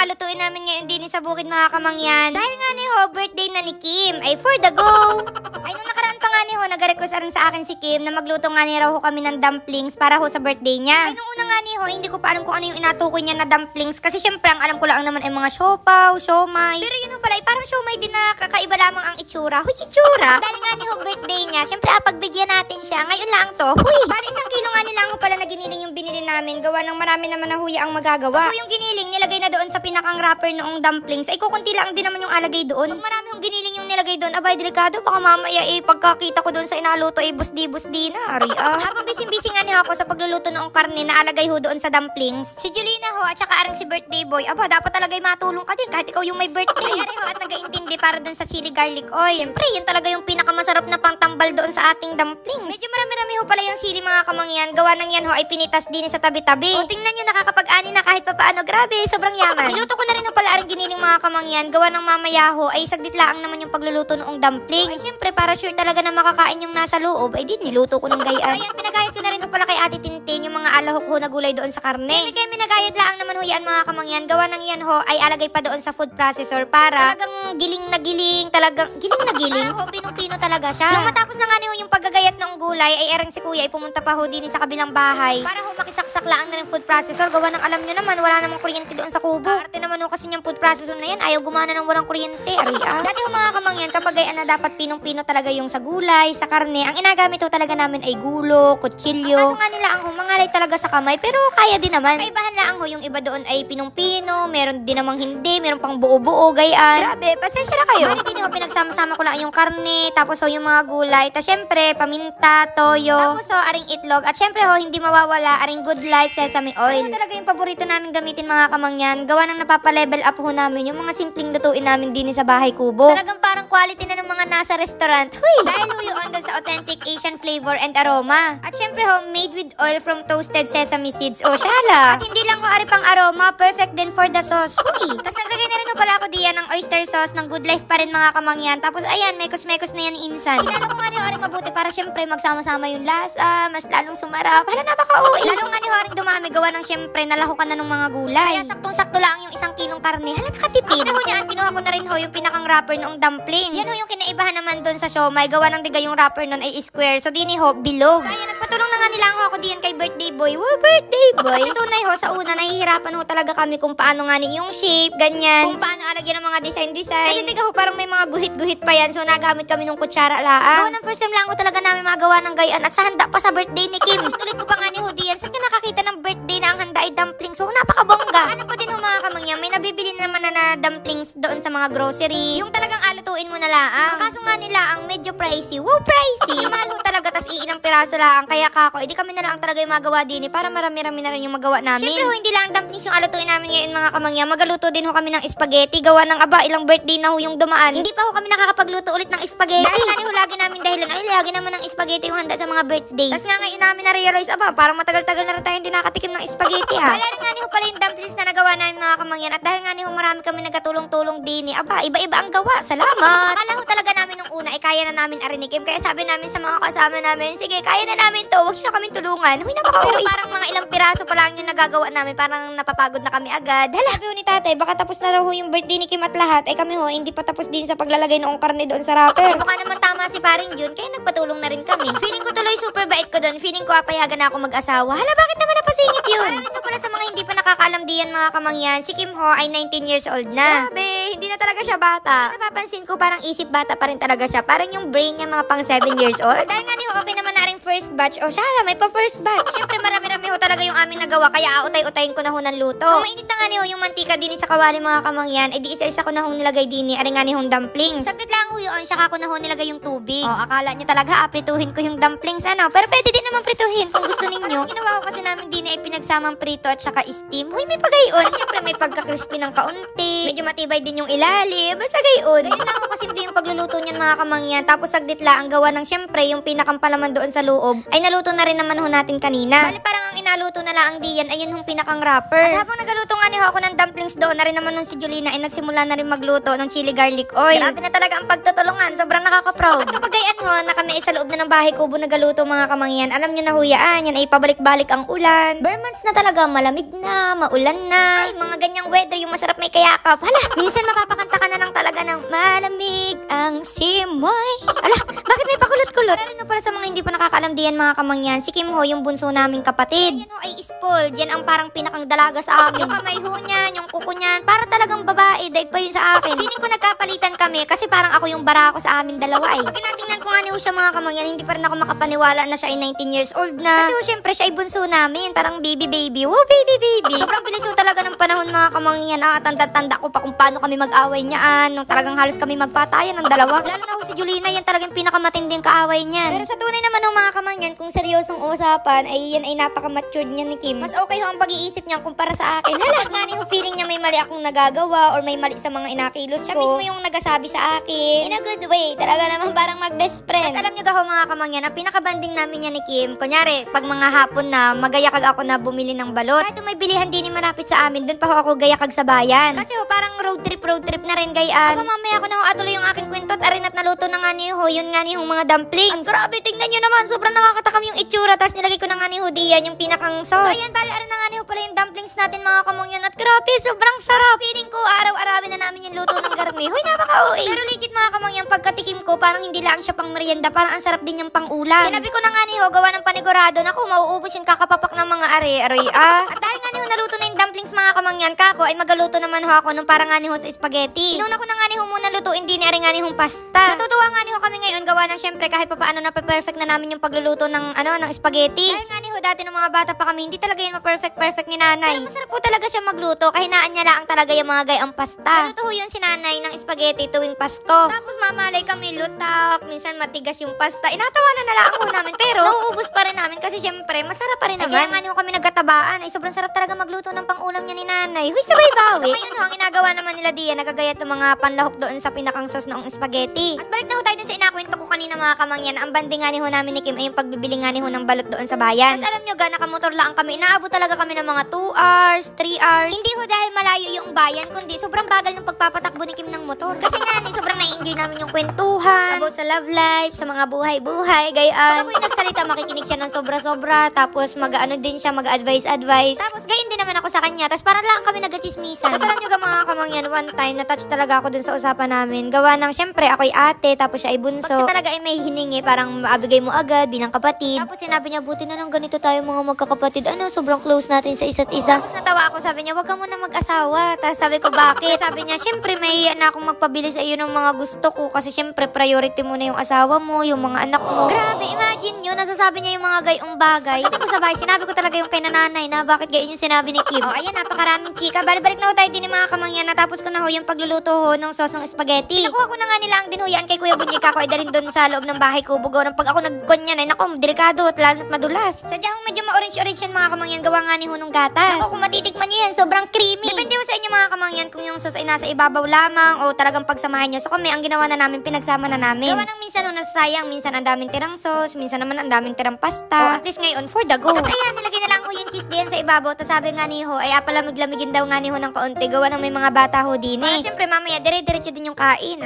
lalutuin namin ngayon din sa bukid mga kamangyan. Dahil nga ni ho, birthday na ni Kim, ay for the go! Ay nung nakaraan pa nga ni ho, nag-request rin sa akin si Kim na magluto nga ni raw ho kami ng dumplings para ho sa birthday niya. Ay nung una nga ni ho, hindi ko pa alam kung ano yung inatukoy niya na dumplings kasi syempre ang alam ko lang naman ay mga siopaw, siomay. Pero yun ho pala, ay parang siomay din na kakaiba lamang ang itsura. Huy, itsura! Dahil nga ni ho, birthday niya, syempre pagbigyan natin siya, ngayon lang to. Huy! Bali 1 kilo nga nila ho pala na giniling yung binili namin. Gawa ng marami naman na huya ang magagawa. Kung yung giniling nilagay na doon sa pinakang wrapper noong dumplings, ay kukunti lang din naman yung alagay doon. Pag marami yung giniling yung nilagay doon, abay delikado, baka mamaya pagkakita ko doon sa inaluto busdi-busdi na. Ari habang busy-busy nga niya ako sa pagluluto noong karne na alagay ho doon sa dumplings, si Julina ho at saka arang si birthday boy, aba dapat talaga'y matulong ka din kahit ikaw yung may birthday. Ari ho at nagaintindi para doon sa chili garlic oil. Siyempre, yun talaga yung pinakamasarap na pangtambal doon sa ating dumplings. Medyo marami-rami ho pala yung sili mga kamangyan. Gawa ng yan ho ay pinitas din sa tabi-tabi. O tingnan nyo, nakakapag-ani na kahit papaano. Grabe, sobrang yaman. Niluto ko na rin ho pala aring giniling mga kamangyan. Gawa ng mamaya ho ay saglit laang naman yung pagluluto noong dumpling. Ay siyempre, para sure talaga na makakain yung nasa loob, ay din niluto ko ng gayaan. Ayan, pinagayat ko na rin ho pala kay Ate Tintin yung mga alahok ho na gulay doon sa karne. Kaya minagayat laang naman ho yan mga kamangyan. Gawa ng yan ho ay alagay pa doon sa food processor para talagang giling na giling. Talagang giling na giling. Ho, pinong-pino talaga siya. Nung matapos na nga ho yung paggagayat ng gulay, ay erang si kuya ay pumunta pa ho din sa kabilang bahay para ho makisaksak laang na ng food processor. Gawa ng alam nyo naman, wala namang kuryente doon sa kubo. Arte naman ho kasi yung food processor na yan, ayaw gumana ng walang kuryente. Dati ho mga kamangyan, kapag ay na dapat pinong-pino talaga yung sa gulay, sa karne, ang inagamit ho talaga namin ay gulo, kutsilyo. Kaso nga nila ang humangalay talaga sa kamay, pero kaya din naman. Kaibahan lang ho, yung iba doon ay pinong-pino, meron din namang hindi, meron pang buo-buo, gayaan. Grabe, pasensya na kayo. Bali din ho, pinagsama-sama ko lang yung karne, tapos ho yung mga gulay, tapos syempre, paminta, toyo, tapos ho, aring itlog, at syempre ho, hindi mawawala, aring Good Life sesame oil. Ano talaga yung paborito namin gamitin mga kamangyan, gawa ng napapa-level up ho namin yung mga simpleng lutuin namin din sa bahay kubo. Talagang parang quality na ng mga nasa restaurant. Huy! Dahil ho yun doon sa authentic Asian flavor and aroma. At syempre ho, made with oil from toasted sesame seeds. O, shala! At hindi lang ho ari pang aroma, perfect din for the sauce. Huy! Tapos naglagay na rin ho pala ako diyan ng oyster sauce ng Good Life pa rin mga kamangyan. Tapos ayan, mekos-mekos na yan insan. Inalo ko nga ni Oring mabuti para syempre magsama-sama yung lasa, mas lalong sumarap. Hala, napaka-uwi. Lalo nga ni Oring dumami gawa ng syempre nalahukan na ng mga gulay. Kaya saktong-sakto lang yung 1 kilong karne. Hala, nakatipid. After ho niyan, kinuha ko na rin ho yung pinakang wrapper noong dumpling. Yan ho yung kinaibahan naman doon sa siomay. Gawa ng diga yung wrapper nun ay square. So dini ho, bilog. So ayan, nagpatulong na nga nila ako diyan kay birthday boy. Wow, birthday boy. Kasi tunay ho, sa una, nahihirapan ho talaga kami kung paano nga ni yung shape, ganyan. Kung paano alagyan ng mga design. Kasi diga ho, parang may mga guhit-guhit pa yan. So nagamit kami ng kutsara laang. Gawa ng first time lang ko talaga namin magawa ng gayaan at sa handa pa sa birthday ni Kim. Tulit ko pa nga ni ho diyan. Saan ka nakakita ng birthday na ang handa ay dumpling? So napakabongga. Ano ko din ho mga kamangyan, may nabibili naman na dumplings doon sa mga grocery. Yung talagang alutuin mo na laang. Kaso nga nila ang medyo pricey. Wow, pricey! Mahal ho talaga, tas iilang piraso lang. Kaya kako, edi kami na lang talaga yung magawa din para marami-rami na rin yung magawa namin. Siyempre ho, hindi lang dumplings yung alutuin namin ngayon mga kamangyan. Magaluto din ho kami ng spaghetti. Gawa ng ilang birthday na ho yung dumaan. Hindi pa ho kami nakakapagluto ulit ng spaghetti. Dahil nga ho, lagi namin dahilan, ay lagi naman ng spaghetti yung handa sa mga birthday. Tas nga ngayon namin na-realize, parang matagal-tagal na rin tayo hindi nakatikim ng spaghetti ha. Wala rin nga ho pala yung dumplings na nagawa namin mga kamangyan. At dahil nga ho, marami kami nagkatulong-tulong din iba-iba ang gawa. Salamat! Akala ho talaga namin nung una, kaya na namin arinikim. Kaya sabi namin sa mga kasama namin, sige, kaya na namin to. Huwag na kami tulungan. Huy, napaka-uwi. Pero parang mga ilang piraso pa lang yung nagagawa namin. Parang napapagod na kami agad. Hala, sabi ho ni tatay, baka tapos na raw ho yung birthday ni Kim at lahat. Kami ho, hindi pa tapos din sa paglalagay noong karne doon sa wrapper. Baka naman tama si paring Jun, kaya nagpatulong na rin kami. Feeling ko tuloy super bait ko doon. Feeling ko payagan na ako mag-asawa. Hala, bakit naman napasingit yun? Para rin pala sa mga hindi pa nakakaalam diyan mga kamangyan, si Kim ho ay 19 years old na. Grabe, hindi na talaga siya bata. Napapansin ko parang isip bata pa rin talaga siya. Parang yung brain niya mga pang 7 years old. Dahil nga niyo, okay naman na rin first batch. O siya, may pa first batch. Siyempre marami-rami ho talaga yung aming nagawa. Kaya autay-utayin ko na ho ng luto. Kung mainit na nga niyo yung mantika din sa kawali mga kamangyan, di isa-isa ko na hong nilagay din ari nga nihong dumplings. Saglit lang ho yun, saka ko na ho nilagay yung tubig. O, akala niyo talaga aprituhin ko yung dumplings Pero pwede din naman prituhin kung gusto ninyo. Ginawa ko kasi namin din ay pinagsamang prito at saka steam. Huy, may pagayon. Siyempre may pagka-crispy ng kaunti. Medyo matibay din yung ilalim. Basta gayon. Ganyan lang ako kasimple yung pagluluto niyan mga kamangyan. Tapos saglit lang ang gawa ng siyempre yung pinakampalaman doon sa loob ay naluto na rin naman ho natin kanina. Bali parang ang inaluto na lang diyan ayun yung pinakang wrapper. At habang nagaluto nga ni ho ako ng dumplings doon na rin naman nung si Julina ay nagsimula na rin magluto ng chili garlic oil. Grabe na talaga ang pagtutulungan. Sobrang nakaka-proud. At kapag gayan ho na kami sa loob na ng bahay kubo nagaluto mga kamangyan, Alam nyo na huyaan, yan ay pabalik-balik ang ulan. Bare months na talaga, malamig na, maulan na. Ay, mga ganyang weather, yung masarap may kayakap. Hala, minsan mapapakanta ka na lang talaga ng malamig ang simoy. Ala, bakit may pakulot-kulot? Para rin pala sa mga hindi pa nakakaalam diyan mga kamangyan, si Kim Ho, yung bunso naming kapatid. Yan ho ay spoiled, yan ang parang pinakang dalaga sa amin. Yung kamay ho niyan, yung kuko niyan, para talagang babae, daig pa yun sa akin. Feeling ko nagkapalitan kami kasi parang ako yung barako sa amin dalawa eh. Pag tinatingnan ko nga niyo siya mga kamangyan, hindi pa rin ako makapaniwala na siya ay 19 years old na. Kasi ho, syempre siya ay bunso namin, parang baby. Woo, baby. Sobrang bilis ho talaga ng panahon mga kamangyan. Tanda-tanda ko pa kung paano kami mag-away niyaan, nung talagang halos kami magpatayan ng dalawa. Lalo na ho si Julina, yan talagang pinakamatinding kaaway niyan. Pero sa tunay naman ho mga kamangyan, kung seryosong usapan, ay yan ay napaka-matured niya ni Kim. Mas okay ho ang pag-iisip niya kumpara sa akin. Hala, nga ni ho feeling niya may mali akong nagagawa or may mali sa mga inakilos ko. Siya mismo yung nagasabi sa akin. In a good way. Talaga naman parang mag-best friend. Tapos alam niyo ho mga kamangyan, ang pinakabanding namin niya ni Kim, kunyari, pag mga hapon na magayakag ako na bumili ng balot. Kahit may bilihan din malapit sa amin, dun pa ho ako gayakag sa bayan. Kasi ho, parang road trip na rin gayaan. Mamaya ko na ho atuloy yung aking kwento at arin at naluto na nga ni ho, yun nga ni ho mga dumplings. Ang grabe, tingnan nyo naman, sobrang nakakatakam yung itsura, tapos nilagay ko na nga ni ho diyan yung pinakang sauce. So ayan, tali arin na nga ni ho pala yung dumplings natin mga kamangyan at grabe, sobrang sarap. Feeling ko, araw-arawin na namin yung luto ng garni. Hoy, napaka-uwi. Pero legit mga kamangyan, pagkatikim ko, parang hindi lang siya pang merienda, parang ang sarap din yung pang ulam. Sinabi ko na nga ni ho, gawa ng panigurado, naku, mauubos yung kakapapak ng mga are-aroy. At dahil nga ni ho, naluto na yung dumplings mga kamangyan, kako ay magaluto naman ho ako nung parang nga ni ho sa spaghetti. Inuna ko na nga ni ho muna lutuin din ni nga ni hong pasta. Natutuwa nga ni ho kami ngayon gawa ng syempre kahit papaano na perfect na namin yung pagluluto ng ng spaghetti. Dahil nga ni ho dati nung mga bata pa kami, hindi talaga yan ma-perfect ni nanay. Pero masarap po talaga siya magluto, kahinaan niya lang talaga yung mga gayang pasta. Naluto ho yun si nanay ng spaghetti tuwing Pasko. Tapos mamalay kami lutak, minsan matigas yung pasta. Inatawanan na lang ho namin pero nauubos pa rin namin kasi syempre masarap pa rin naman. Kaya nga ni ho kami nagkatabaan, ay sobrang sarap talaga magluto ng pang-ulam niya ni nanay. Huy, sabay bawi. So ngayon ho, ang ginagawa naman nila diyan, nagagayat ng mga panlahok doon sa pinakang sauce noong spaghetti. At balik na ho tayo dun sa inakwento ko kanina mga kamangyan, ang banding nga ni ho namin ni Kim ay yung pagbibili nga ni ho ng balot doon sa bayan. Tapos alam nyo ga, nakamotor lang kami, inaabot talaga kami ng mga 2 hours, 3 hours. Hindi ho dahil malayo yung bayan, kundi sobrang bagal ng pagpapatakbo ni Kim ng motor. Kasi nga ni, sobrang na-enjoy namin yung kwentuhan, about sa love life, sa mga buhay-buhay, gayaan. Pag ako'y nagsalita, makikinig siya ng sobra-sobra, tapos mag-ano din siya, mag-advise. Tapos gayon din naman ako sa kanya, tapos parang lang kami nag-chismisan. Tapos alam nyo ga mga kamangyan, one time, na-touch talaga ako dun sa usapan namin. Gawa ng, syempre, ako'y ate, tapos siya ay bunso. Pag siya talaga ay may hiningi, parang maabigay mo agad, bilang kapatid. Tapos sinabi niya, buti na lang ganito tayo mga magkakapatid. Sobrang close natin sa isa't isa. Tapos natawa ako, sabi niya, wag ka muna mag-asawa. Tapos sabi ko, bakit? Sabi niya, syempre, may na akong magpabili sa iyo ng mga gusto ko. Kasi syempre, priority mo na yung asawa mo, yung mga anak mo. Grabe, imagine nyo, nasasabi niya yung mga gayong bagay. Pagdating ko sa bahay, sinabi ko talaga yung kay nanay na bakit gayon yung sinabi ni Kim. Ayan, napakaraming chika. Balik na ho tayo din ng mga kamangyan. Natapos ko na ho yung pagluluto ho ng sauce ng spaghetti. Nakuha ko na nga nila ang dinuyan kay Kuya Bunyik ako ay dalhin doon sa loob ng bahay ko. Bugaw ng pag ako nagkonyan ay naku, delikado at lalo at madulas. Sadyang medyo ma-orange yan mga kamangyan, gawa nga ni ho nung gatas. Naku, kung matitikman nyo yan, sobrang creamy. Depende ho sa inyo mga kamangyan kung yung sauce ay nasa ibabaw lamang o talagang pagsamahan nyo. So kami, ang ginawa na namin, pinagsama na namin. Gawa ng minsan ho nasasayang, minsan ang daming tirang sauce, minsan naman ang daming tirang pasta. O at least ngayon, for the go. Kasi ayan, nilagay na lang ho yung cheese diyan sa ibabaw. Tapos sabi nga ni ho, ay apalamig-lamigin daw nga ni ho ng kaunti. Gawa ng may mga bata ho din eh. Syempre mamaya, dire-diretso din yung kain.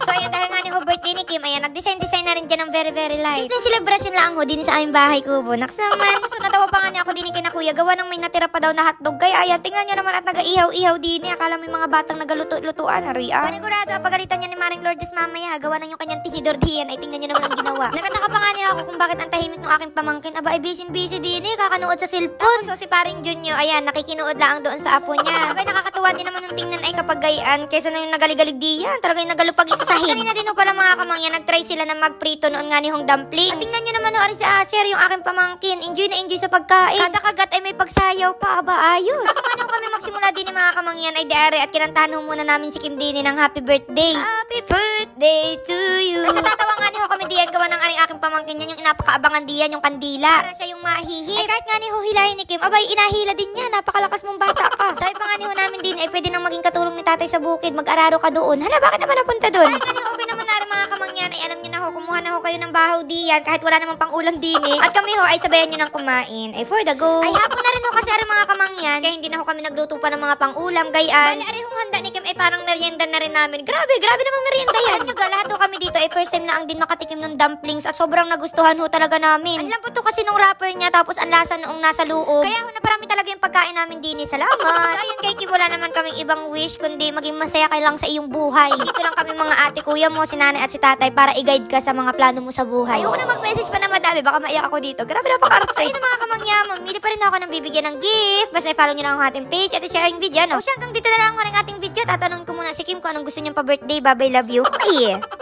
So ayan, dahil nga ni ho birthday ni Kim, ayan, nag-design na rin dyan ng very light. Simpleng celebration lang ho din sa aming bahay kubo. Naks naman. So natawa pa nga niya ako din kina kuya. Gawa ng may natira pa daw na hotdog. Kaya ayan, tingnan nyo naman at nag-ihaw-ihaw din eh. Akala may mga batang nagaluto-lutuan. Panigurado, pagalitan niya ni Maring Lourdes mamaya. Gawa ng yung kanyang tinidor diyan. Ay tingnan nyo naman ang ginawa. Nagtataka pa nga niya ako kung bakit ang tahimik ng aking pamangkin. Aba, ay busy din eh. Kakanood sa cellphone. So si Paring Junyo, ayan, nakikinood lang doon sa apo niya. Abay, nakakatuwa din naman yung tingnan ay kapag gayaan. Kesa na yung nagaligalig diyan. Talaga yung nagalupag isasahin. Kanina din pala mga kamangyan, nag-try sila na magprito noon nga ni hong dumpling. At tingnan nyo naman no, si Asher, yung aking pamangkin. Enjoy na enjoy sa pagkain. Kada kagat ay may pagsayaw pa. Aba, ayos. Bago kami magsimula din ni mga kamangyan ay diary at kinantahan ho muna namin si Kim Dini ng happy birthday. Happy birthday to you. Kasi tatawa nga ni ho kami diyan gawa ng aking pamangkin yan, yung inapakaabangan diyan, yung kandila. Para siya yung mahihi. Ay kahit nga ni ho hilahin ni Kim, abay inahila din niya, napakalakas mong bata ka. Sabi pa nga ni ho namin din ay pwede nang maging katulong ni tatay sa bukid, mag-araro ka doon. Hala, bakit naman napunta doon? Ay nga ni ho, okay naman na mga kamangyan. yan ay alam niyo na ho, kumuha na ho kayo ng bahaw diyan kahit wala namang pang ulam din eh. At kami ho ay sabayan niyo ng kumain. Ay for the go. Ay hapon na rin ho kasi mga kamangyan. Kaya hindi na ho kami nagluto pa ng mga pang ulam, gayaan. Bali, arehong handa ni Kim ay parang merienda na rin namin. Grabe namang merienda yan. Alam nyo ga, lahat ho kami dito ay first time na ang din makatikim ng dumplings at sobrang nagustuhan ho talaga namin. Ang lambot to kasi nung wrapper niya tapos ang lasa noong nasa loob. Kaya ho naparami talaga yung pagkain namin din eh. Salamat. So ayun kay Kim, wala naman kaming ibang wish kundi maging masaya ka lang sa iyong buhay. Dito lang kami mga ate, kuya mo, si nanay at si tatay para i-guide ka sa mga plano mo sa buhay. Ayoko na mag-message pa na madami, baka maiyak ako dito. Grabe napaka-arte. So ayun mga kamangyan, mamili pa rin ako ng bibigyan ng gift. Basta i-follow nyo lang ang ating page at i-share yung video, no? O siya, hanggang dito na lang ang ating video. Tatanungin ko muna si Kim kung anong gusto niyang pa-birthday. Bye-bye, love you. Okay.